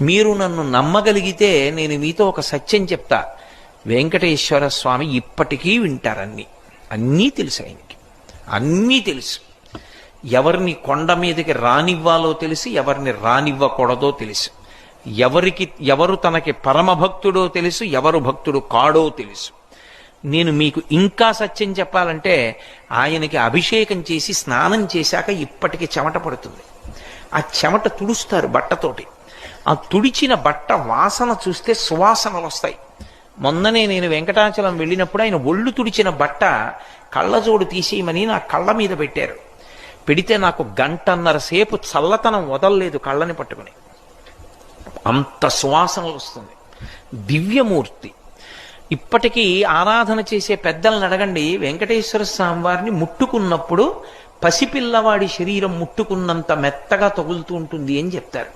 మీరు నన్ను నమ్మగలిగితే నేను మీతో ఒక సత్యం చెప్తా. వెంకటేశ్వర స్వామి ఇప్పటికీ వింటారన్నీ. అన్నీ తెలుసు ఆయనకి, అన్నీ తెలుసు. ఎవరిని కొండ మీదకి రానివ్వాలో తెలుసు, ఎవరిని రానివ్వకూడదో తెలుసు. ఎవరు తనకి పరమభక్తుడో తెలుసు, ఎవరు భక్తుడు కాడో తెలుసు. నేను మీకు ఇంకా సత్యం చెప్పాలంటే, ఆయనకి అభిషేకం చేసి స్నానం చేశాక ఇప్పటికి చెమట పడుతుంది. ఆ చెమట తుడుస్తారు బట్టతోటి. ఆ తుడిచిన బట్ట వాసన చూస్తే సువాసనలు వస్తాయి. మొన్ననే నేను వెంకటాచలం వెళ్ళినప్పుడు ఆయన ఒళ్ళు తుడిచిన బట్ట కళ్ళజోడు తీసేయమని నా కళ్ళ మీద పెట్టారు. పెడితే నాకు 1.5 గంట సేపు చల్లతనం వదలలేదు కళ్ళని పట్టుకుని. అంత సువాసనలు వస్తుంది. దివ్యమూర్తి. ఇప్పటికీ ఆరాధన చేసే పెద్దలను అడగండి, వెంకటేశ్వర స్వామి వారిని ముట్టుకున్నప్పుడు పసిపిల్లవాడి శరీరం ముట్టుకున్నంత మెత్తగా తగులుతూ ఉంటుంది అని చెప్తారు.